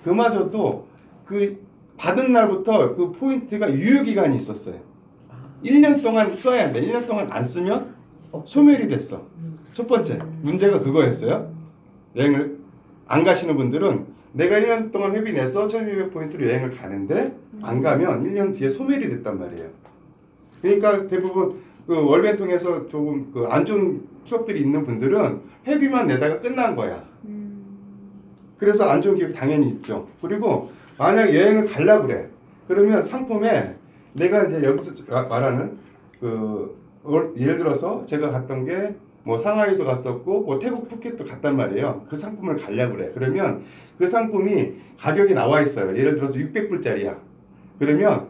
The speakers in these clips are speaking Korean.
그마저도 그 받은 날부터 그 포인트가 유효기간이 있었어요. 1년 동안 써야 돼. 1년 동안 안 쓰면 소멸이 됐어. 첫 번째 문제가 그거였어요. 여행을 안 가시는 분들은 내가 1년 동안 회비 내서 1200포인트로 여행을 가는데 안 가면 1년 뒤에 소멸이 됐단 말이에요. 그러니까 대부분 그 월변통에서 조금 그 안 좋은 추억들이 있는 분들은 회비만 내다가 끝난 거야. 그래서 안 좋은 기억이 당연히 있죠. 그리고 만약 여행을 가려고 그래. 그러면 상품에 내가 이제 여기서 말하는 그 예를 들어서 제가 갔던 게 뭐 상하이도 갔었고 뭐 태국 푸켓도 갔단 말이에요. 그 상품을 가려고 그래. 그러면 그 상품이 가격이 나와 있어요. 예를 들어서 600불짜리야. 그러면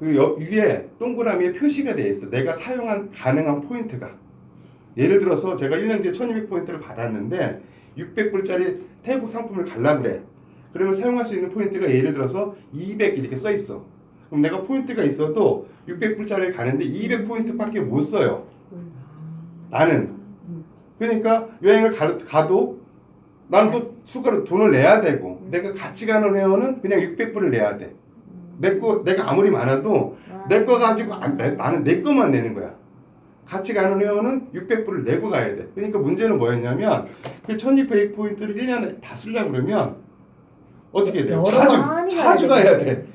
그 위에 동그라미에 표시가 되어 있어. 내가 사용한 가능한 포인트가. 예를 들어서 제가 1년 뒤에 1200포인트를 받았는데 600불짜리 태국 상품을 가려고 그래. 그러면 사용할 수 있는 포인트가 예를 들어서 200 이렇게 써 있어. 그럼 내가 포인트가 있어도 600불짜리를 가는데 200포인트밖에 못 써요. 나는. 그러니까 여행을 가도 나는 또 추가로 돈을 내야 되고 내가 같이 가는 회원은 그냥 600불을 내야 돼. 내가 아무리 많아도 내 거 가지고 나는 내 거만 내는 거야. 같이 가는 회원은 600불을 내고 가야 돼. 그러니까 문제는 뭐였냐면 그 1200포인트를 1년에 다 쓰려고 그러면 어떻게 돼요? 자주 가야 돼.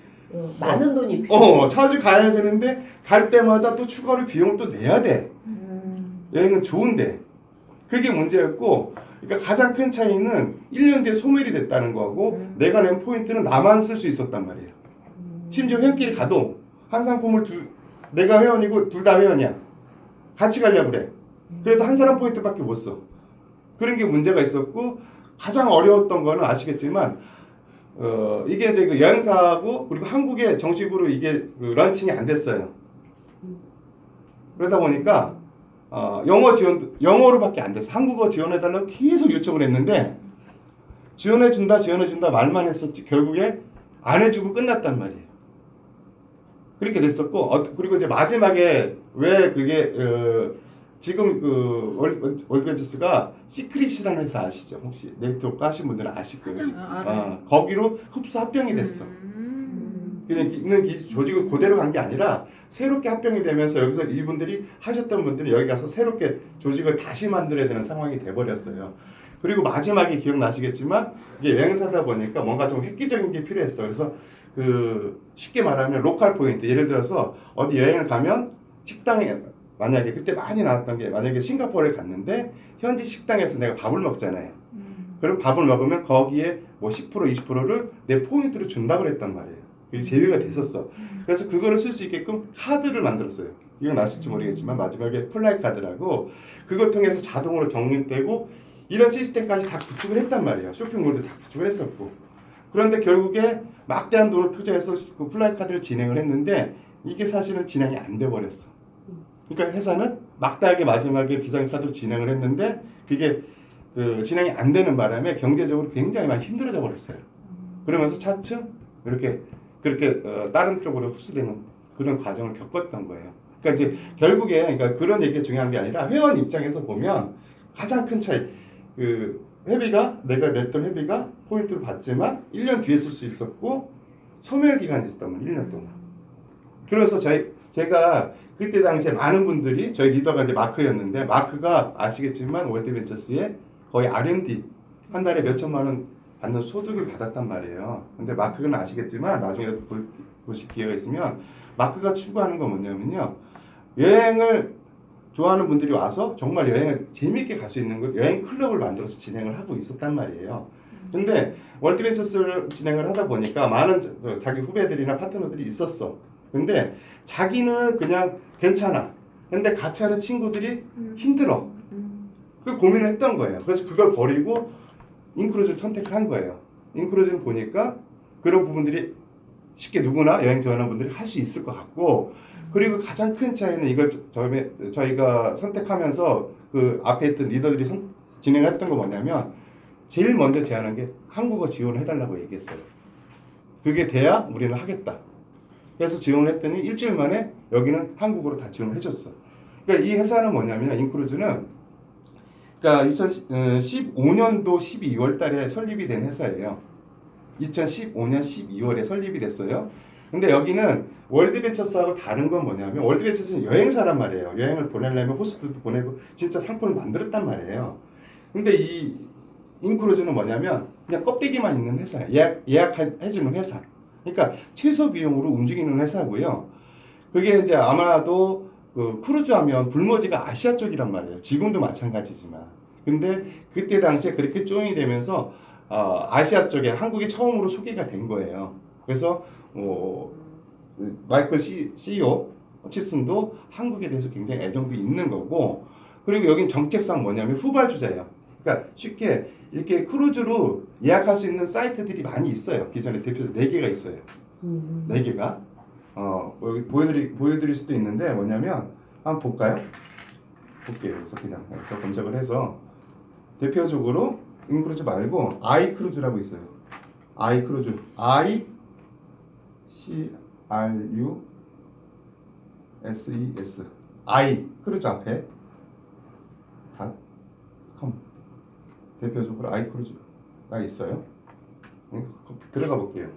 많은 돈이 필요해. 자주 가야 되는데 갈 때마다 또 추가로 비용을 또 내야 돼. 여행은 좋은데 그게 문제였고, 그러니까 가장 큰 차이는 1년 뒤에 소멸이 됐다는 거하고 내가 낸 포인트는 나만 쓸 수 있었단 말이에요. 심지어 회원끼리 가도 한 상품을 내가 회원이고 둘 다 회원이야. 같이 가려고 그래. 그래도 한 사람 포인트밖에 못 써. 그런 게 문제가 있었고, 가장 어려웠던 거는 아시겠지만 이게 이제 그 여행사하고 그리고 한국에 정식으로 이게 그 런칭이 안 됐어요. 그러다 보니까 영어로밖에 안 됐어. 한국어 지원해달라고 계속 요청을 했는데 지원해준다 말만 했었지 결국에 안 해주고 끝났단 말이에요. 그렇게 됐었고, 그리고 이제 마지막에 왜 그게 지금 그 월드벤처스가 시크릿이라는 회사 아시죠? 혹시 네트워크 하신 분들은 아실 거예요. 거기로 흡수 합병이 됐어. 그냥 있는 조직을 그대로 간 게 아니라 새롭게 합병이 되면서 여기서 이분들이 하셨던 분들이 여기 가서 새롭게 조직을 다시 만들어야 되는 상황이 돼버렸어요. 그리고 마지막에 기억나시겠지만 이게 여행사다 보니까 뭔가 좀 획기적인 게 필요했어. 그래서 그 쉽게 말하면 로컬 포인트, 예를 들어서 어디 여행을 가면 식당에 만약에 그때 많이 나왔던 게 만약에 싱가포르에 갔는데 현지 식당에서 내가 밥을 먹잖아요. 그럼 밥을 먹으면 거기에 뭐 10% 20%를 내 포인트로 준다고 그랬단 말이에요. 그게 제휴가 됐었어. 그래서 그거를 쓸 수 있게끔 카드를 만들었어요. 이건 아실지 모르겠지만 마지막에 플라이 카드라고 그거 통해서 자동으로 적립되고 이런 시스템까지 다 구축을 했단 말이에요. 쇼핑몰도 다 구축을 했었고. 그런데 결국에 막대한 돈을 투자해서 그 플라이 카드를 진행을 했는데 이게 사실은 진행이 안 돼 버렸어. 그러니까 회사는 막대하게 마지막에 비장의 카드로 진행을 했는데 그게 그 진행이 안 되는 바람에 경제적으로 굉장히 많이 힘들어져 버렸어요. 그러면서 차츰 그렇게 다른 쪽으로 흡수되는 그런 과정을 겪었던 거예요. 그러니까 이제 결국에 그러니까 그런 얘기가 중요한 게 아니라 회원 입장에서 보면 가장 큰 차이, 그 회비가 내가 냈던 회비가 포인트를 받지만 1년 뒤에 쓸 수 있었고 소멸 기간이 있었단 말이에요. 1년 동안. 그래서 제가 그때 당시에 많은 분들이 저희 리더가 이제 마크였는데 마크가 아시겠지만 월드벤처스에 거의 R&D 한 달에 몇 천만 원 받는 소득을 받았단 말이에요. 근데 마크는 아시겠지만 나중에 보실 기회가 있으면 마크가 추구하는 건 뭐냐면요. 여행을 좋아하는 분들이 와서 정말 여행을 재미있게 갈 수 있는 거 여행 클럽을 만들어서 진행을 하고 있었단 말이에요. 근데 월드벤처스를 진행을 하다 보니까 많은 자기 후배들이나 파트너들이 있었어. 근데 자기는 그냥 괜찮아. 근데 같이 하는 친구들이 힘들어. 그 고민을 했던 거예요. 그래서 그걸 버리고 인크루즈를 선택한 거예요. 인크루즈는 보니까 그런 부분들이 쉽게 누구나 여행 좋아하는 분들이 할 수 있을 것 같고, 그리고 가장 큰 차이는 이걸 저희가 선택하면서 그 앞에 있던 리더들이 진행했던 거 뭐냐면 제일 먼저 제안한 게 한국어 지원을 해달라고 얘기했어요. 그게 돼야 우리는 하겠다. 그래서 지원을 했더니 일주일 만에 여기는 한국어로 다 지원을 해줬어. 그러니까 이 회사는 뭐냐면 인크루즈는 그러니까 2015년도 12월 달에 설립이 된 회사예요. 2015년 12월에 설립이 됐어요. 근데 여기는 월드벤처스하고 다른 건 뭐냐면 월드벤처스는 여행사란 말이에요. 여행을 보내려면 호스트도 보내고 진짜 상품을 만들었단 말이에요. 근데 이 인크루즈는 뭐냐면 그냥 껍데기만 있는 회사예요. 예약해주는 회사. 그러니까 최소 비용으로 움직이는 회사고요. 그게 이제 아마도 그 크루즈 하면 불모지가 아시아 쪽이란 말이에요. 지금도 마찬가지지만. 근데 그때 당시에 그렇게 조인이 되면서 아시아 쪽에 한국이 처음으로 소개가 된 거예요. 그래서 마이클 CEO 치슨도 한국에 대해서 굉장히 애정도 있는 거고, 그리고 여긴 정책상 뭐냐면 후발주자예요. 그러니까 쉽게 이렇게 크루즈로 예약할 수 있는 사이트들이 많이 있어요. 기존에 대표적 4개가 있어요. 4개가. 여기 보여드릴 수도 있는데 뭐냐면 한번 볼까요? 볼게요. 그래서 그냥 이렇게 검색을 해서 대표적으로 인크루즈 말고 아이크루즈라고 있어요. 아이크루즈. ICRUSES. 아이 크루즈 앞에 .com. 대표적으로 아이크루즈가 있어요. 들어가 볼게요.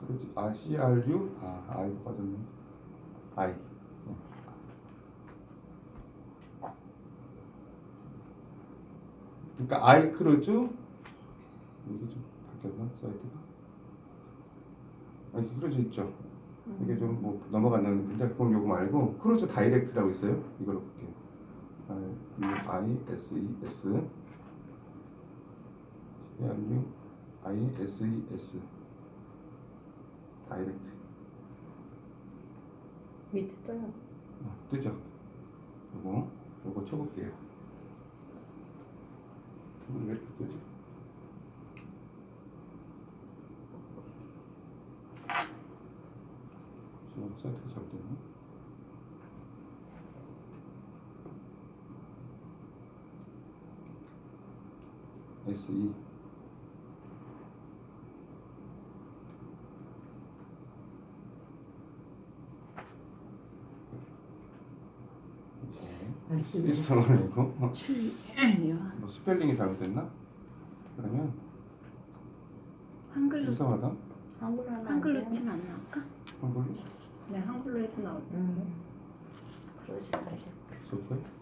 크루즈 CRU 아이가 빠졌네. 아이. 그러니까 아이크루즈 이게 좀 바뀌었나 사이트가? 크루즈 있죠. 이게 좀 뭐 넘어갔는데 그럼 요거 말고 크루즈 다이렉트라고 있어요. 이걸로 볼게요. ISES ISES 다이렉트 밑에 떠요. 뜨죠. 요거 쳐볼게요. 왜 이렇게 뜨지? 지금 사이트가 잘못됐나? SE 일상은 이거 뭐 스펠링이 잘못됐나? 그러면 한글로 이상하다. 한글로 하면 안 한글로 돼요? 치면 안 나올까? 한글로 네, 한글로 해도 나올 텐데. 그러지 말자. 소프트.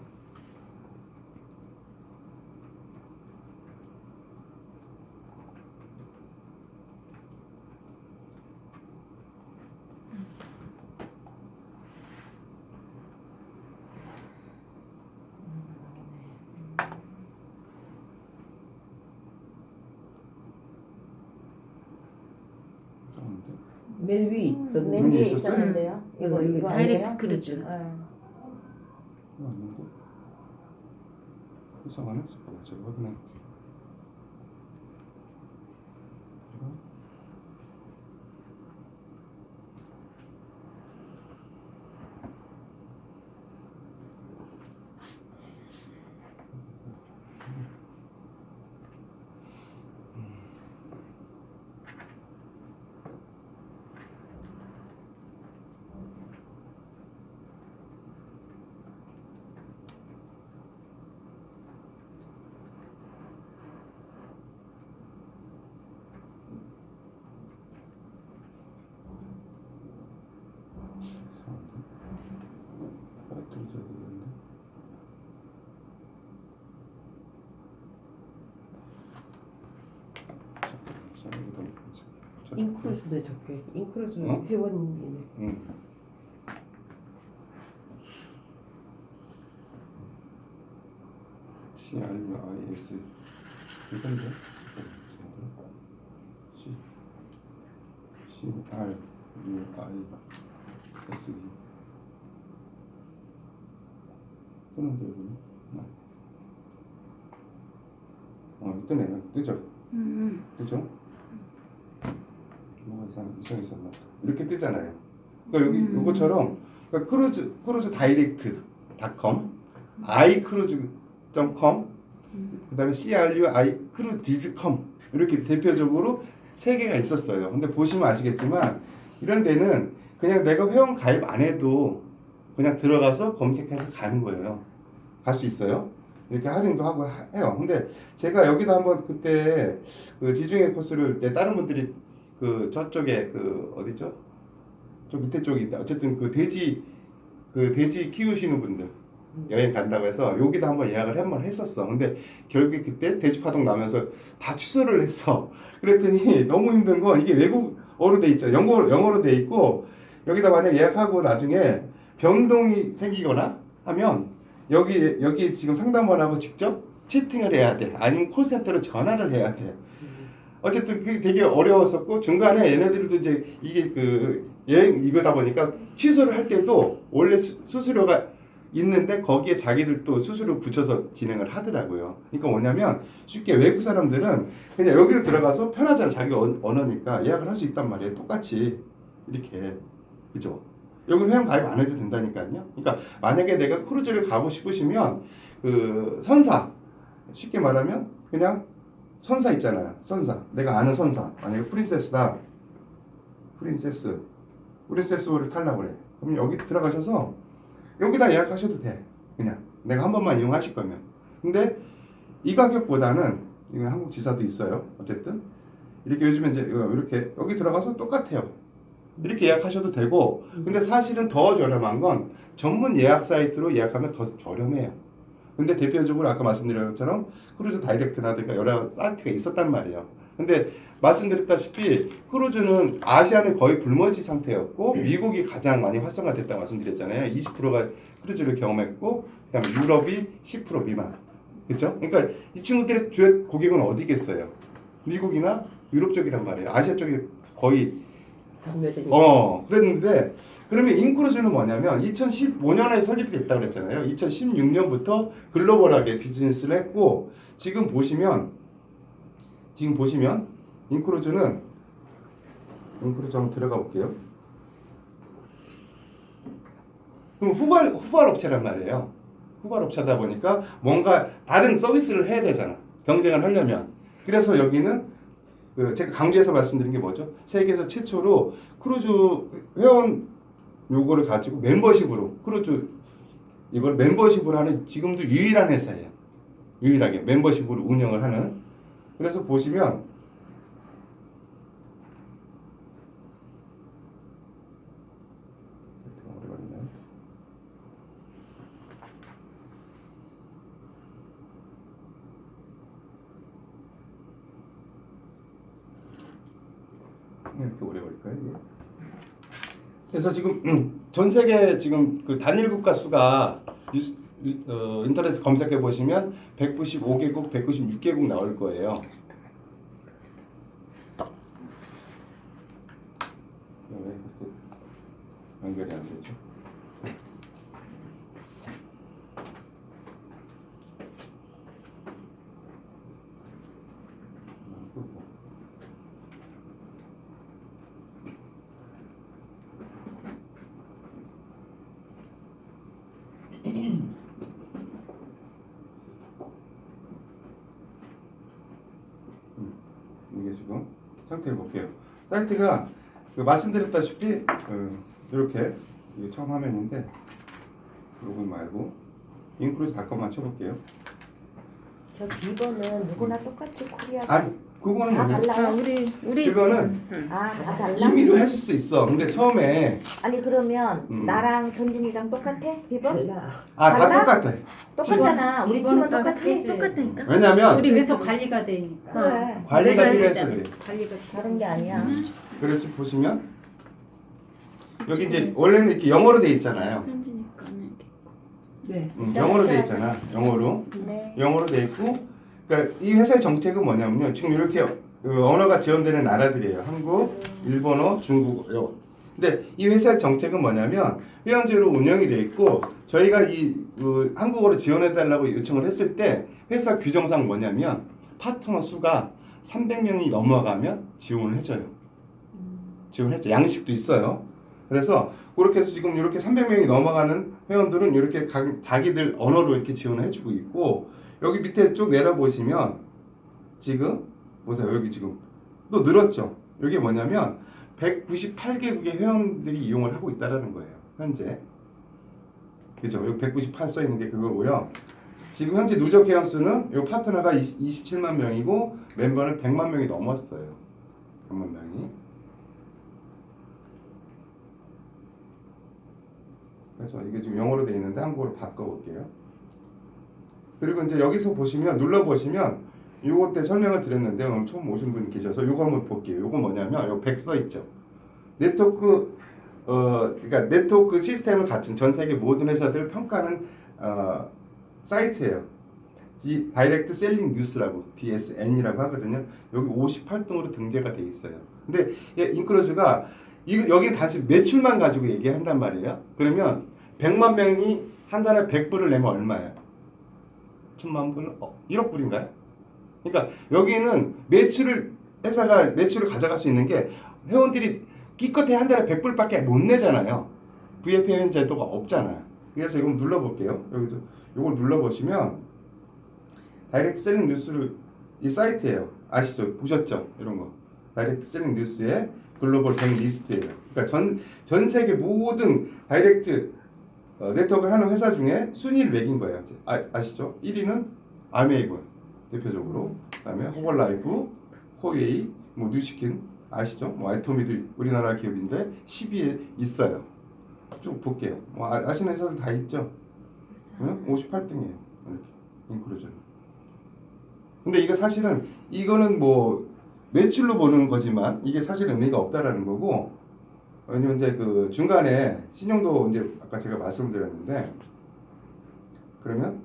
맨 위에 있었는데. 맨 위에 위에 있었어요? 있었는데요. 이거 이거 다이렉트 아니에요? 크루즈. 네. 이거 아닌데? 이상하네? 잠깐만 제가 확인해 볼게요. 인크루즈도 적혀. 인크루즈는 어? 회원이네. CRUIS 이건데 CRUIS 뜨는데 여기는 뜨네요. 뜨죠? 뜨죠? 뭐가 이상했었나? 이렇게 뜨잖아요. 그러니까 여기 요거처럼 그러니까 크루즈 다이렉트.com, iCruise.com, 그다음에 CRUI 크루지즈.com 이렇게 대표적으로 3개가 있었어요. 근데 보시면 아시겠지만 이런 데는 그냥 내가 회원 가입 안 해도 그냥 들어가서 검색해서 가는 거예요. 갈 수 있어요. 이렇게 할인도 하고 해요. 근데 제가 여기다 한번 그때 그 지중해 코스를 때 다른 분들이 그 저쪽에 그 어디죠? 저 밑에 쪽인데 어쨌든 그 돼지 키우시는 분들 여행 간다고 해서 여기다 한번 예약을 한번 했었어. 근데 결국에 그때 돼지 파동 나면서 다 취소를 했어. 그랬더니 너무 힘든 건 이게 외국어로 돼 있죠. 영어로 돼 있고 여기다 만약 예약하고 나중에 변동이 생기거나 하면 여기 지금 상담원하고 직접 채팅을 해야 돼. 아니면 콜센터로 전화를 해야 돼. 어쨌든 그게 되게 어려웠었고 중간에 얘네들도 이제 이게 그 여행 이거다 보니까 취소를 할 때도 원래 수수료가 있는데 거기에 자기들 또 수수료 붙여서 진행을 하더라고요. 그러니까 뭐냐면 쉽게 외국 사람들은 그냥 여기로 들어가서 편하잖아. 자기 언어니까 예약을 할 수 있단 말이에요. 똑같이 이렇게 그죠? 여기 회원 가입 안 해도 된다니까요. 그러니까 만약에 내가 크루즈를 가고 싶으시면 그 선사 쉽게 말하면 그냥 선사 있잖아요. 선사. 내가 아는 선사. 만약에 프린세스다. 프린세스호를 타려고 그래. 그럼 여기 들어가셔서 여기다 예약하셔도 돼. 그냥 내가 한 번만 이용하실 거면. 근데 이 가격보다는 이거 한국 지사도 있어요. 어쨌든 이렇게 요즘에 이제 이렇게 여기 들어가서 똑같아요. 이렇게 예약하셔도 되고 근데 사실은 더 저렴한 건 전문 예약 사이트로 예약하면 더 저렴해요. 근데 대표적으로 아까 말씀드린 것처럼 크루즈 다이렉트라든가 여러 사이트가 있었단 말이에요. 근데 말씀드렸다시피 크루즈는 아시아는 거의 불머지 상태였고 미국이 가장 많이 활성화됐다고 말씀드렸잖아요. 20%가 크루즈를 경험했고 그다음에 유럽이 10% 미만. 그렇죠? 그러니까 이 친구들의 주요 고객은 어디겠어요? 미국이나 유럽 쪽이란 말이에요. 아시아 쪽이 거의 그랬는데 그러면 인크루즈는 뭐냐면 2015년에 설립이 됐다고 그랬잖아요. 2016년부터 글로벌하게 비즈니스를 했고 지금 보시면 인크루즈 한번 들어가 볼게요. 그럼 후발 업체란 말이에요. 후발 업체다 보니까 뭔가 다른 서비스를 해야 되잖아. 경쟁을 하려면. 그래서 여기는 제가 강조해서 말씀드린 게 뭐죠? 세계에서 최초로 크루즈 회원 요거를 가지고 멤버십으로 크루즈 이걸 멤버십으로 하는 지금도 유일한 회사예요. 유일하게 멤버십으로 운영을 하는. 그래서 보시면 이렇게 오래 걸릴까요? 이게? 그래서 지금 전 세계 지금 그 단일 국가 수가 인터넷 검색해 보시면 195개국, 196개국 나올 거예요. 왜 이렇게 연결이 안 되죠? 이게 지금 상태를 볼게요. 사이트가 말씀드렸다시피 이렇게 이게 처음 화면인데 이건 말고 인크루즈.com만 쳐볼게요. 저 비번은 누구나 똑같이 코리아지. 아니 그거는 다 뭐냐? 달라요? 우리 그거는 다 달라? 임의로 하실 수 있어. 근데 처음에 아니 그러면 음. 나랑 선진이랑 똑같아? 비번? 달라. 다 달라? 똑같아. 똑같잖아. 우리 팀은 똑같이? 똑같다니까. 왜냐면 우리 회사 관리가 되니까. 그래. 관리가 내가 필요해서 진짜 그래. 관리가 다른 게 아니야. 그래서 보시면 여기 이제 원래는 이렇게 영어로 돼 있잖아요. 현지니까는. 네. 영어로 돼 있잖아. 영어로. 네. 영어로 돼 있고 그러니까 이 회사의 정책은 뭐냐면요. 지금 이렇게 언어가 지원되는 나라들이에요. 한국, 일본어, 중국어. 근데 이 회사의 정책은 뭐냐면 회원제로 운영이 돼 있고 저희가 이 한국어로 지원해 달라고 요청을 했을 때 회사 규정상 뭐냐면 파트너 수가 300명이 넘어가면 지원을 해줘요. 지원했죠. 양식도 있어요. 그래서 그렇게 해서 지금 이렇게 300명이 넘어가는 회원들은 이렇게 자기들 언어로 이렇게 지원을 해주고 있고 여기 밑에 쭉 내려보시면 지금 보세요. 여기 지금 또 늘었죠. 이게 뭐냐면 198개국의 회원들이 이용을 하고 있다라는 거예요. 현재. 그죠? 여기 198 써 있는 게 그거고요. 지금 현재 누적 회원 수는 이 파트너가 27만 명이고 멤버는 100만 명이 넘었어요. 100만 명이. 그래서 이게 지금 영어로 되어 있는데 한국어로 바꿔볼게요. 그리고 이제 여기서 보시면 눌러보시면 요거 때 설명을 드렸는데 오늘 처음 오신 분 계셔서 요거 한번 볼게요. 요거 뭐냐면 요 100 써 있죠. 네트워크 그러니까 네트워크 시스템을 갖춘 전 세계 모든 회사들 평가하는 사이트예요. 다이렉트 셀링 뉴스라고 DSN이라고 하거든요. 여기 58등으로 등재가 돼 있어요. 근데 인크로즈가 여기 단순 매출만 가지고 얘기한단 말이에요. 그러면 100만 명이 한 달에 100불을 내면 얼마예요? 1000만 불? 1억 불인가요? 그러니까 여기는 회사가 매출을 가져갈 수 있는 게 회원들이 기껏해 한 달에 100불밖에 못 내잖아요. VIP 회원 제도가 없잖아요. 그래서 이거 눌러볼게요. 여기서 이걸 눌러보시면 다이렉트 셀링 뉴스를 이 사이트예요. 아시죠? 보셨죠? 이런 거. 다이렉트 셀링 뉴스의 글로벌 100 리스트예요. 그러니까 전 세계 모든 다이렉트 네트워크를 하는 회사 중에 순위를 매긴 거예요. 아시죠? 1위는 아메이고 대표적으로. 그다음에 호걸라이프, 코웨이, 뭐 뉴시킨 아시죠? 뭐 아이토미도 우리나라 기업인데 10위에 있어요. 쭉 볼게요. 뭐 아시는 회사들 다 있죠? 응? 58등이에요. 이렇게 인크루전. 근데 이거 사실은 이거는 뭐 매출로 보는 거지만 이게 사실 의미가 없다라는 거고, 왜냐면 이제 그 중간에 신용도 이제 아까 제가 말씀드렸는데, 그러면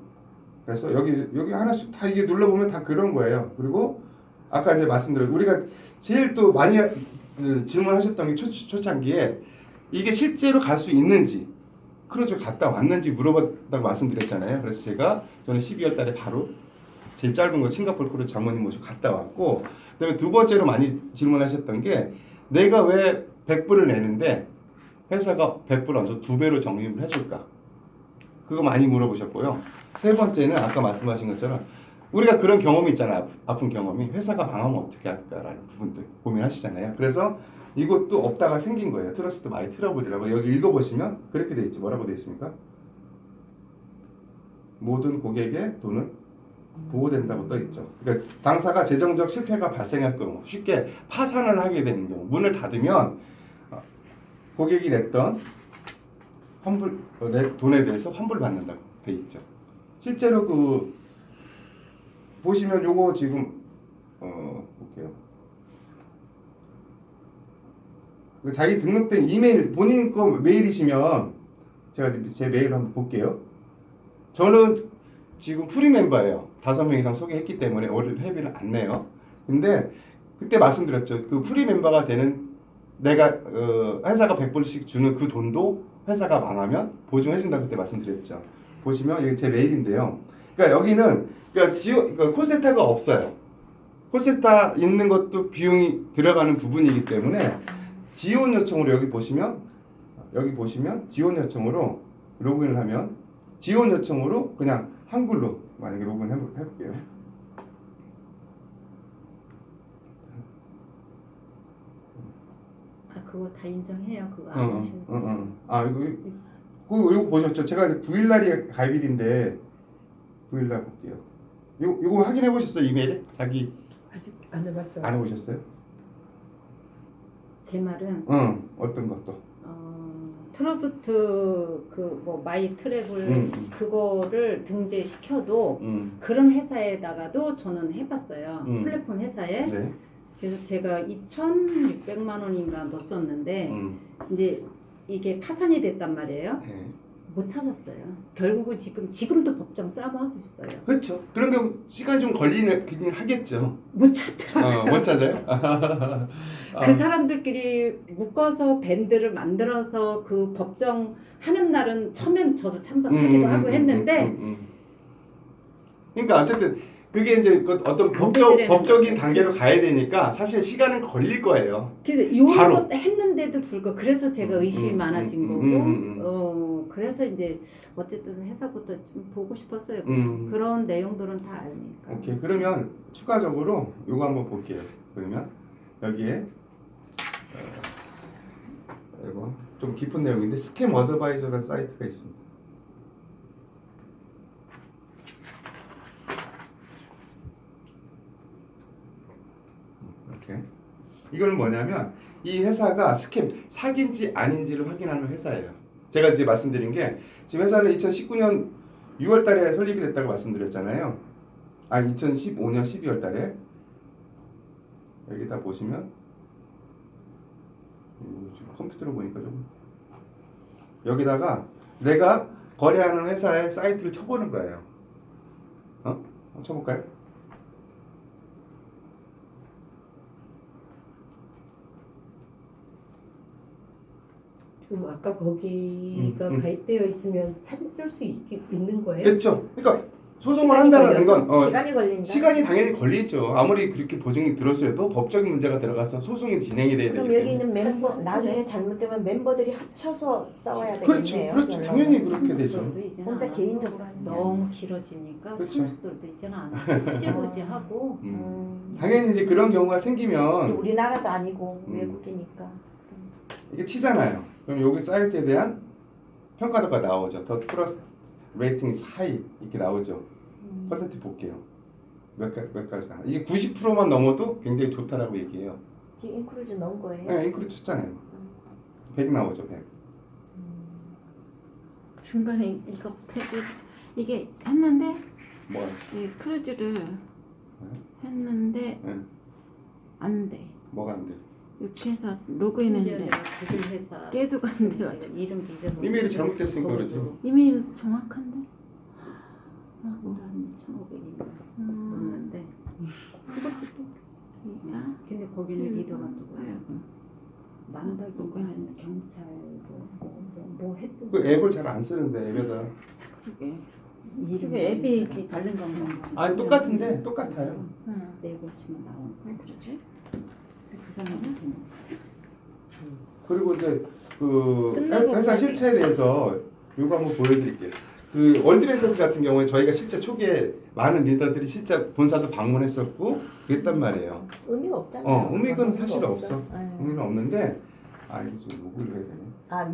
그래서 여기 하나씩 다 이게 눌러보면 다 그런 거예요. 그리고 아까 이제 말씀드렸 우리가 제일 또 많이 질문하셨던 게 초창기에 이게 실제로 갈 수 있는지 크루즈 갔다 왔는지 물어봤다고 말씀드렸잖아요. 그래서 저는 12월 달에 바로 제일 짧은 거 싱가포르 크루즈 장모님 모시고 갔다 왔고, 그다음에 두 번째로 많이 질문하셨던 게 내가 왜 100불을 내는데 회사가 100불 얹어 2배로 적립을 해줄까? 그거 많이 물어보셨고요. 세 번째는 아까 말씀하신 것처럼 우리가 그런 경험이 있잖아요. 아픈 경험이. 회사가 망하면 어떻게 할까라는 부분들 고민하시잖아요. 그래서 이것도 없다가 생긴 거예요. 트러스트 마이 트러블이라고. 여기 읽어보시면 그렇게 돼 있죠. 뭐라고 돼 있습니까? 모든 고객의 돈은 보호된다고 떠 있죠. 그러니까 당사가 재정적 실패가 발생할 경우, 쉽게 파산을 하게 되는 경우, 문을 닫으면 고객이 냈던 돈에 대해서 환불 받는다고 돼 있죠. 실제로 그 보시면 요거 지금 볼게요. 자기 등록된 이메일, 본인 거 메일이시면 제가 제 메일 한번 볼게요. 저는 지금 프리 멤버예요. 5명 이상 소개했기 때문에 월 회비는 안 내요. 근데 그때 말씀드렸죠. 그 프리 멤버가 되는 내가 회사가 100불씩 주는 그 돈도 회사가 망하면 보증해준다고 그때 말씀드렸죠. 보시면 여기 제 메일인데요. 그러니까 여기는 그러니까 콜센터가 없어요. 콜센터 있는 것도 비용이 들어가는 부분이기 때문에 지원 요청으로 여기 보시면 지원 요청으로 로그인을 하면 지원 요청으로 그냥 한글로 만약에 로그인 해볼게요. 그거 다 인정해요. 그거 안 하시는. 이거 보셨죠? 제가 9일날이 가입일인데 9일날 볼게요. 이거 확인해 보셨어요? 이메일에? 자기 아직 안 해봤어요. 안 해보셨어요? 제 말은 어떤 것도 트러스트 그 뭐 마이 트래블 그거를 등재시켜도 그런 회사에다가도 저는 해봤어요. 플랫폼 회사에. 네. 그래서 제가 2,600만 원인가 넣었었는데 이제 이게 파산이 됐단 말이에요. 네. 못 찾았어요. 결국은 지금도 법정 싸움하고 있어요. 그렇죠. 그런 경우 시간이 좀 걸리긴 하겠죠. 못 찾더라고요. 못 찾아요? 그 사람들끼리 묶어서 밴드를 만들어서 그 법정 하는 날은 처음엔 저도 참석하기도 하고 했는데 그러니까 어쨌든 그게 이제 어떤 법적인 단계로 가야 되니까 사실 시간은 걸릴 거예요. 그래서 이런 것 했는데도 불구하고 그래서 제가 의심이 많아진 거고 그래서 이제 어쨌든 회사부터 좀 보고 싶었어요. 그런 내용들은 다 알니까. 오케이. 그러면 추가적으로 요거 한번 볼게요. 그러면 여기에 이거 좀 깊은 내용인데 스캠 어드바이저라는 사이트가 있습니다. 이렇게 이건 뭐냐면 이 회사가 스캠 사기인지 아닌지를 확인하는 회사예요. 제가 이제 말씀드린 게 지금 회사는 2019년 6월 달에 설립이 됐다고 말씀드렸잖아요. 2015년 12월 달에 여기다 보시면 지금 컴퓨터로 보니까 좀 여기다가 내가 거래하는 회사의 사이트를 쳐보는 거예요. 쳐볼까요? 아까 거기가 가입되어 있으면 찾을 수 있는 거예요? 그렇죠. 그러니까 소송을 시간이 한다는 걸려서? 건 시간이 걸린다. 시간이 당연히 걸리죠. 아무리 그렇게 보증이 들었어도 법적인 문제가 들어가서 소송이 진행이 돼야 되기 그럼 때문에. 여기 있는 멤버 나중에 잘못되면 멤버들이 합쳐서 싸워야 그렇죠. 되겠네요. 그렇죠. 결론은. 당연히 그렇게 되죠. 참석들도 이제는 혼자 안 개인적으로 하고 하는 게 너무 길어지니까 그렇죠. 참석들도 이제는 안 하고 흐지부지 하고 당연히 이제 그런 경우가 생기면 우리나라도 아니고 음. 외국이니까. 이게 치잖아요. 그럼 여기 사이트에 대한 평가도가 나오죠. 더 트러스트 레이팅 하이 이렇게 나오죠. 퍼센트 볼게요. 몇 가지가. 이게 90%만 넘어도 굉장히 좋다라고 얘기해요. 지금 인크루즈 넣은 거예요. 네, 인크루즈 쳤잖아요. 100 나오죠, 100. 중간에 이거 이게 했는데 뭐? 이 크루즈를 했는데 네. 안 돼. 뭐가 안 돼? 이렇게 해서 심지어 로그인했는데 내가 구글 회사 계속 안 돼가지고 이름 비전 이메일이 잘못됐으니까 그러지. 이메일 정확한데? 그것도 한 1,500인가 음, 넣었는데 야, 근데 거기는 리더가 또 아이고. 만덕인가 경찰 뭐 했던 그 앱을 잘 안 쓰는데 앱에다. 그게 이름 그게 앱이 다른 건가? 아니 똑같은데 똑같아요. 응. 네이버 치면 나오는 거 그렇지? 그 사람은 그리고 이제 그 끝나고 회사 나서 실체에 대해서 이거 한번 보여드릴게요. 그 월드벤처스 같은 경우에 저희가 실제 초기에 많은 리더들이 실제 본사도 방문했었고 그랬단 말이에요. 의미가 없잖아요. 의미는 의미가 사실 없어. 네. 의미는 없는데 이거 좀 요구를 해야 되네. 아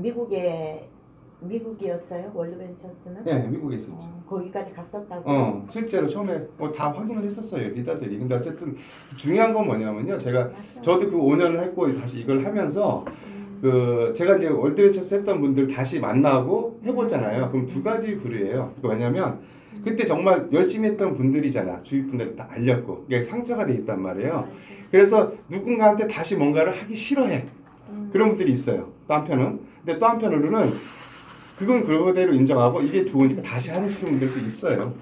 미국이었어요 월드벤처스는? 네, 미국에 있었죠. 거기까지 갔었다고. 실제로 처음에 다 확인을 했었어요 리더들이. 근데 어쨌든 중요한 건 뭐냐면요. 제가 맞아. 저도 그 5년을 했고 다시 이걸 하면서 제가 이제 월드벤처스 했던 분들 다시 만나고 해보잖아요. 그럼 두 가지 부류예요. 왜냐면 그때 정말 열심히 했던 분들이잖아. 주위 분들 다 알렸고 이게 상처가 돼 있단 말이에요. 그래서 누군가한테 다시 뭔가를 하기 싫어해. 그런 분들이 있어요. 또 한편은. 근데 또 한편으로는 그건 그거대로 인정하고 이게 좋으니까 다시 하고 싶은 분들도 있어요.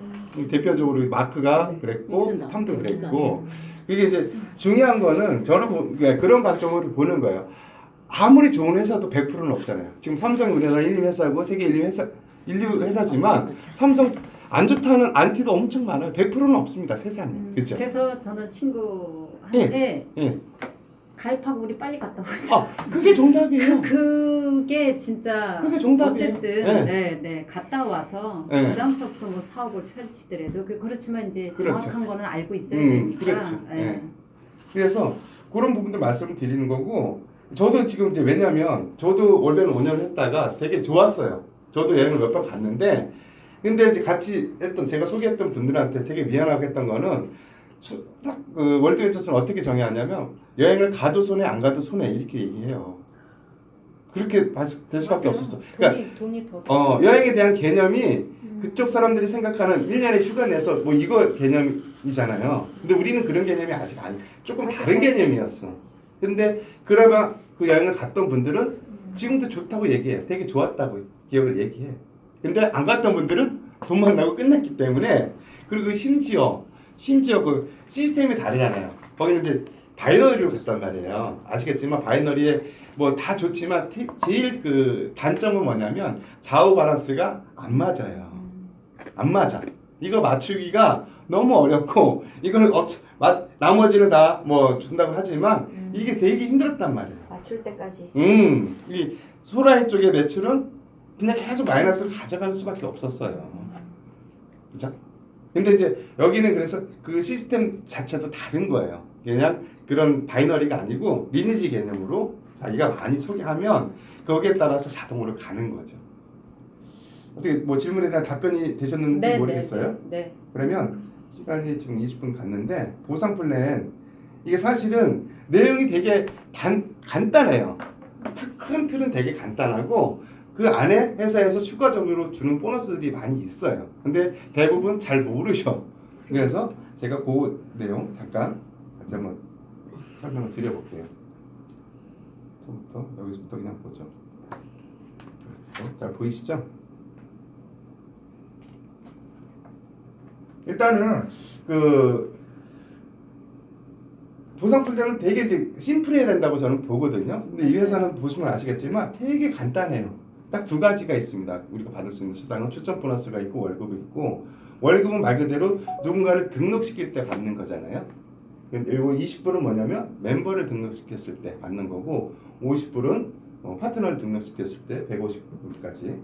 대표적으로 마크가 그랬고 탐도 그랬고 그게 이제 중요한 거는 저는 그런 관점으로 보는 거예요. 아무리 좋은 회사도 100%는 없잖아요. 지금 삼성 우리나라 1위 회사고 세계 1위 회사지만 삼성 안 좋다는 안티도 엄청 많아요. 100%는 없습니다. 세상에. 그렇죠? 그래서 저는 친구한테 예. 가입하고 우리 빨리 갔다 오자. 그게 정답이에요. 그게 진짜 그게 정답이에요. 어쨌든 네. 네, 갔다 와서 네. 그다음서부터 뭐 사업을 펼치더라도 그렇지만 이제 그렇죠. 정확한 거는 알고 있어야 되니까. 그렇죠. 네. 네. 그래서 그런 부분들 말씀을 드리는 거고 저도 지금 이제 왜냐면 저도 원래는 5년 했다가 되게 좋았어요. 저도 여행을 몇 번 갔는데 근데 이제 같이 했던 제가 소개했던 분들한테 되게 미안하고 했던 거는 딱 그 월드벤처스는 어떻게 정의하냐면 여행을 가도 손해 안 가도 손해 이렇게 얘기해요. 그렇게 될 수밖에 없었어. 그러니까 돈이 더 여행에 대한 개념이 그쪽 사람들이 생각하는 1년에 휴가 내서 뭐 이거 개념이잖아요. 근데 우리는 그런 개념이 아직 조금 다른 개념이었어. 근데 그러면 그 여행을 갔던 분들은 지금도 좋다고 얘기해. 되게 좋았다고 기억을 얘기해. 근데 안 갔던 분들은 돈만 나고 끝났기 때문에 그리고 심지어 그 시스템이 다르잖아요. 거기는 이제 바이너리로 갔단 말이에요. 아시겠지만 바이너리에 뭐 다 좋지만 제일 그 단점은 뭐냐면 좌우 밸런스가 안 맞아요. 안 맞아. 이거 맞추기가 너무 어렵고 이거는 나머지는 다 뭐 준다고 하지만 이게 되게 힘들었단 말이에요. 맞출 때까지. 이 소라인 쪽의 매출은 그냥 계속 마이너스를 가져갈 수밖에 없었어요. 그죠? 근데 이제 여기는 그래서 그 시스템 자체도 다른 거예요. 그냥 그런 바이너리가 아니고 리니지 개념으로 자기가 많이 소개하면 거기에 따라서 자동으로 가는 거죠. 어떻게 뭐 질문에 대한 답변이 되셨는지 네, 모르겠어요. 네. 그러면 시간이 지금 20분 갔는데 보상 플랜 이게 사실은 내용이 되게 간단해요. 큰 틀은 되게 간단하고 그 안에 회사에서 추가적으로 주는 보너스들이 많이 있어요. 근데 대부분 잘 모르셔. 그래서 제가 그 내용 잠깐 같이 한번 설명을 드려볼게요. 처음부터 여기서부터 그냥 보죠. 잘 보이시죠? 일단은 그 보상 플랜은 되게 이제 심플해야 된다고 저는 보거든요. 근데 이 회사는 보시면 아시겠지만 되게 간단해요. 딱 두 가지가 있습니다. 우리가 받을 수 있는 수당은 추천 보너스가 있고 월급이 있고, 월급은 말 그대로 누군가를 등록시킬 때 받는 거잖아요. 근데 이거 20불은 뭐냐면 멤버를 등록시켰을 때 받는 거고, 50불은 파트너를 등록시켰을 때 150불까지.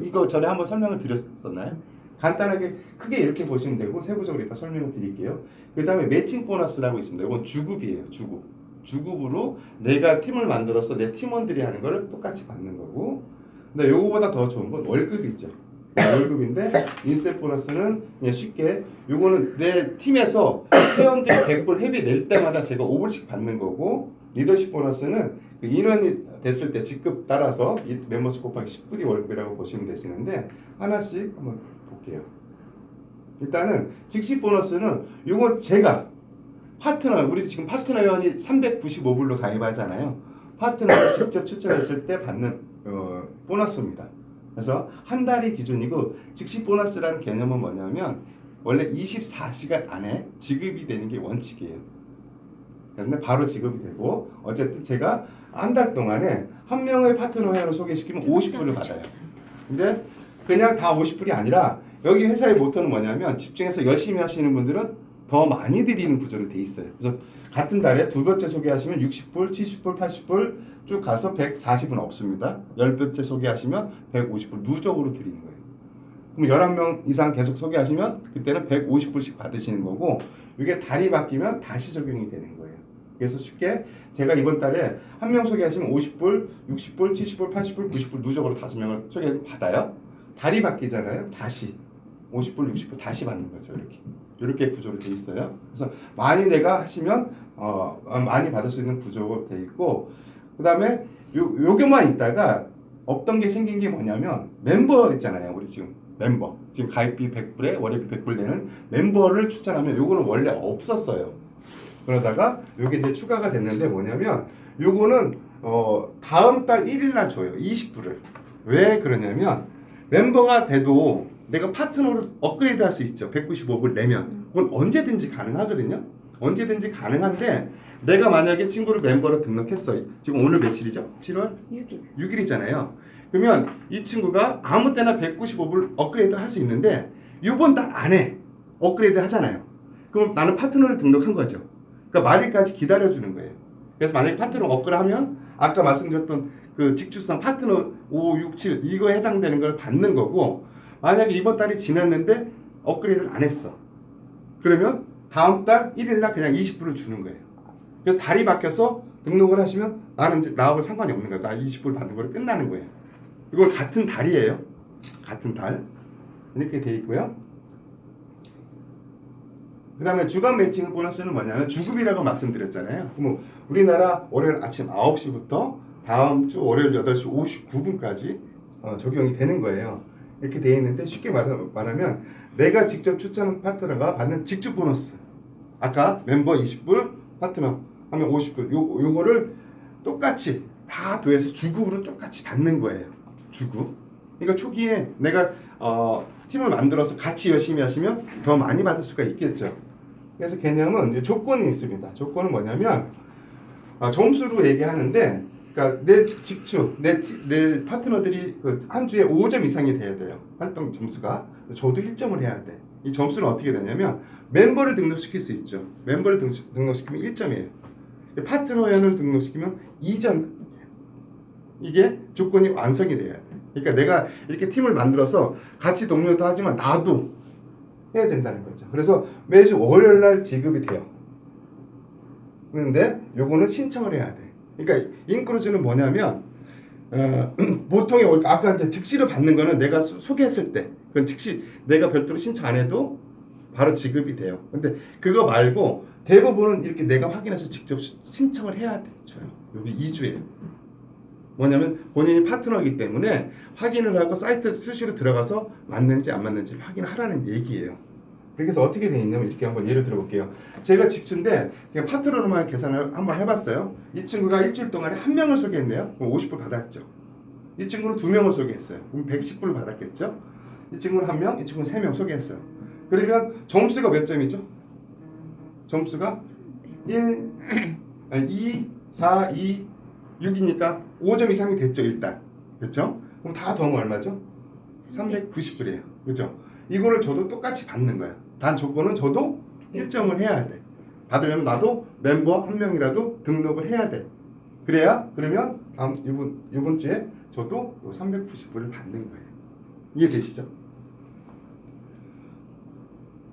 이거 전에 한번 설명을 드렸었나요? 간단하게 크게 이렇게 보시면 되고 세부적으로 이따 설명을 드릴게요. 그 다음에 매칭 보너스라고 있습니다. 이건 주급이에요. 주급으로 내가 팀을 만들어서 내 팀원들이 하는 걸 똑같이 받는 거고, 근데 요거보다 더 좋은 건 월급이죠. 월급인데 인셋 보너스는 그냥 쉽게 요거는 내 팀에서 회원들이 100불 회비 낼 때마다 제가 5불씩 받는 거고, 리더십 보너스는 그 인원이 됐을 때 직급 따라서 이 멤버수 곱하기 10불이 월급이라고 보시면 되시는데 하나씩 한번 볼게요. 일단은 즉시 보너스는 요거 제가 파트너, 우리 지금 파트너 회원이 395불로 가입하잖아요. 파트너를 직접 추천했을 때 받는 보너스입니다. 그래서 한 달이 기준이고, 즉시 보너스라는 개념은 뭐냐면 원래 24시간 안에 지급이 되는 게 원칙이에요. 그런데 바로 지급이 되고, 어쨌든 제가 한 달 동안에 한 명의 파트너 회원을 소개시키면 50불을 받아요. 근데 그냥 다 50불이 아니라 여기 회사의 모토는 뭐냐면 집중해서 열심히 하시는 분들은 더 많이 드리는 구조로 돼 있어요. 그래서 같은 달에 두 번째 소개하시면 60불, 70불, 80불 쭉 가서 140은 없습니다. 10번째 소개하시면 150불 누적으로 드리는 거예요. 그럼 11명 이상 계속 소개하시면 그때는 150불씩 받으시는 거고, 이게 달이 바뀌면 다시 적용이 되는 거예요. 그래서 쉽게 제가 이번 달에 한 명 소개하시면 50불, 60불, 70불, 80불, 90불 누적으로 5명을 소개받아요. 달이 바뀌잖아요. 다시 50불, 60불 다시 받는 거죠. 이렇게 구조로 돼 있어요. 그래서 많이 내가 하시면 많이 받을 수 있는 구조로 돼 있고, 그 다음에 요게만 있다가 없던 게 생긴 게 뭐냐면 멤버 있잖아요. 우리 지금 멤버 지금 가입비 100불에 월회비 100불 내는 멤버를 추천하면 요거는 원래 없었어요. 그러다가 요게 이제 추가가 됐는데 뭐냐면 요거는 다음 달 1일 날 줘요. 20불을. 왜 그러냐면 멤버가 돼도 내가 파트너로 업그레이드 할 수 있죠. 195불 내면. 그건 언제든지 가능하거든요. 언제든지 가능한데, 내가 만약에 친구를 멤버로 등록했어요. 지금 오늘 며칠이죠? 7월? 6일이잖아요. 그러면 이 친구가 아무 때나 195불 업그레이드 할 수 있는데 이번 달 안에 업그레이드 하잖아요. 그럼 나는 파트너를 등록한 거죠. 그러니까 말일까지 기다려주는 거예요. 그래서 만약에 파트너 업그레이드 하면 아까 말씀드렸던 그 직주상 파트너 5, 6, 7 이거에 해당되는 걸 받는 거고, 만약에 이번 달이 지났는데 업그레이드를 안 했어. 그러면 다음 달 1일 날 그냥 20불을 주는 거예요. 그래서 달이 바뀌어서 등록을 하시면 나는 이제 나하고 상관이 없는 거야. 나 20불 받는 거로 끝나는 거예요. 이건 같은 달이에요. 같은 달. 이렇게 돼 있고요. 그 다음에 주간 매칭 보너스는 뭐냐면 주급이라고 말씀드렸잖아요. 그럼 우리나라 월요일 아침 9시부터 다음 주 월요일 8시 59분까지 적용이 되는 거예요. 이렇게 돼 있는데 쉽게 말하면 내가 직접 추천한 파트너가 받는 직접 보너스, 아까 멤버 20불, 파트너 하면 50불, 요거를 똑같이 다 더해서 주급으로 똑같이 받는 거예요. 주급. 그러니까 초기에 내가 팀을 만들어서 같이 열심히 하시면 더 많이 받을 수가 있겠죠. 그래서 개념은 조건이 있습니다. 조건은 뭐냐면 점수로 얘기하는데, 그러니까 내 직주, 내 파트너들이 한 주에 5점 이상이 돼야 돼요. 활동 점수가. 저도 1점을 해야 돼. 이 점수는 어떻게 되냐면 member를 등록시킬 수 있죠. 멤버를 등록시키면 1점이에요. 파트너 회원을 등록시키면 2점. 이게 조건이 완성이 돼야 돼. 그러니까 내가 이렇게 팀을 만들어서 같이 동료도 하지만 나도 해야 된다는 거죠. 그래서 매주 월요일 날 지급이 돼요. 그런데 요거는 신청을 해야 돼. 그러니까 인크루즈는 뭐냐면 보통의 아까 이제 즉시로 받는 거는 내가 소개했을 때 그건 즉시 내가 별도로 신청 안 해도 바로 지급이 돼요. 근데 그거 말고 대부분은 이렇게 내가 확인해서 직접 신청을 해야 돼요. 여기 2주예요. 뭐냐면 본인이 파트너이기 때문에 확인을 하고 사이트 수시로 들어가서 맞는지 안 맞는지 확인하라는 얘기예요. 그래서 어떻게 돼 있냐면 이렇게 한번 예를 들어 볼게요. 제가 직주인데 제가 파트너로만 계산을 한번 해봤어요. 이 친구가 일주일 동안에 한 명을 소개했네요. 그럼 50불 받았죠. 이 친구는 2명을 소개했어요. 그럼 110불 받았겠죠. 이 친구는 1명, 이 친구는 3명 소개했어요. 그러면 점수가 몇 점이죠? 점수가 2, 4, 2, 6이니까 5점 이상이 됐죠 일단. 그렇죠? 그럼 다 더하면 얼마죠? 390불이에요. 그렇죠? 이거를 저도 똑같이 받는 거야. 단 조건은 저도 1점을 해야 돼. 받으려면 나도 멤버 한 명이라도 등록을 해야 돼. 그래야 그러면 다음 이번 주에 저도 390불을 받는 거예요. 이해되시죠?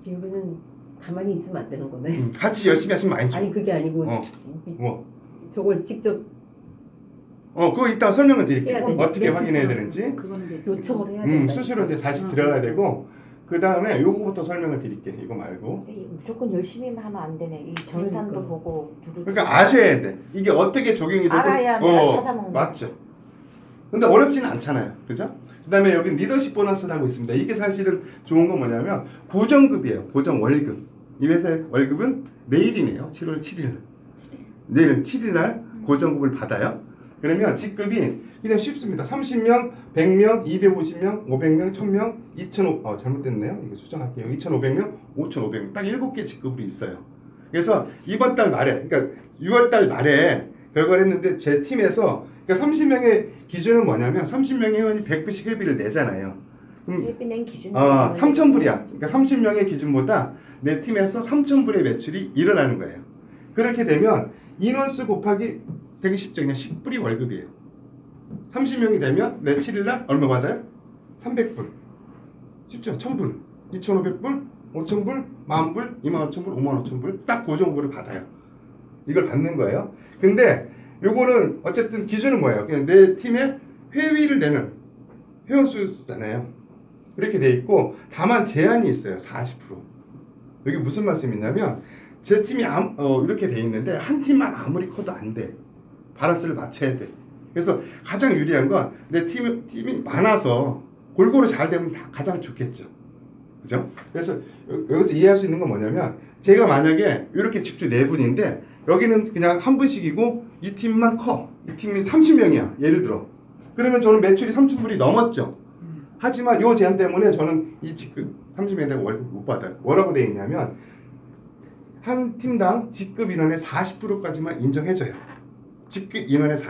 이거는 가만히 있으면 안 되는 거네. 같이 열심히 하시면 많이 줘. 아니 그게 아니고 뭐? 저걸 직접 그거 이따가 설명을 드릴게요. 해야 되죠. 어떻게 네, 확인해야 되는지. 그건 되지. 요청을 해야 된다. 수수료 이제 다시 들어가야 되고 그 다음에 요거부터 설명을 드릴게요. 이거 말고. 근데 무조건 열심히만 하면 안 되네. 이 정산도 그러니까. 보고 누르고. 그러니까 아셔야 돼. 이게 어떻게 적용이 되고. 알아야 내가 찾아먹는 거야. 맞죠. 근데 어렵지는 않잖아요. 그죠? 그 다음에 여기 리더십 보너스라고 있습니다. 이게 사실은 좋은 건 뭐냐면 고정급이에요. 고정 월급. 이 회사의 월급은 내일이네요. 7월 7일. 내일은 7일 날 고정급을 받아요. 그러면 직급이 그냥 쉽습니다. 30명, 100명, 250명, 500명, 1000명, 2,500명. 잘못됐네요. 이거 수정할게요. 2,500명, 5,500명. 딱 7개 직급으로 있어요. 그래서 이번 달 말에, 그러니까 6월 달 말에 결과를 했는데 제 팀에서 그러니까 30명의 기준은 뭐냐면 30명의 회원이 100불씩 회비를 내잖아요. 그럼 회비 낸 기준이 3,000불이야. 그러니까 30명의 기준보다 내 팀에서 3,000불의 매출이 일어나는 거예요. 그렇게 되면 인원수 곱하기 되게 쉽죠. 그냥 10불이 월급이에요. 30명이 되면 내 7일날 얼마 받아요? 300불. 쉽죠? 1,000불, 2,500불, 5,000불, 10,000불, 25,000불, 55,000불 딱 고정급을 받아요. 이걸 받는 거예요. 근데 요거는 어쨌든 기준은 뭐예요? 그냥 내 팀에 회비를 내는 회원수잖아요. 이렇게 돼 있고 다만 제한이 있어요. 40%. 여기 무슨 말씀이냐면 제 팀이 이렇게 돼 있는데 한 팀만 아무리 커도 안 돼. 바란스를 맞춰야 돼. 그래서 가장 유리한 건 내 팀이 많아서 골고루 잘 되면 가장 좋겠죠. 그죠? 그래서 여기서 이해할 수 있는 건 뭐냐면 제가 만약에 이렇게 직주 4분인데 여기는 그냥 한 분씩이고 이 팀만 커. 이 팀이 30명이야. 예를 들어. 그러면 저는 매출이 3,000불이 넘었죠. 하지만 요 제한 때문에 저는 이 직급 30명에다가 월급 못 받아요. 뭐라고 되어 있냐면 한 팀당 직급 인원의 40%까지만 인정해줘요. 직급 인원의 40%.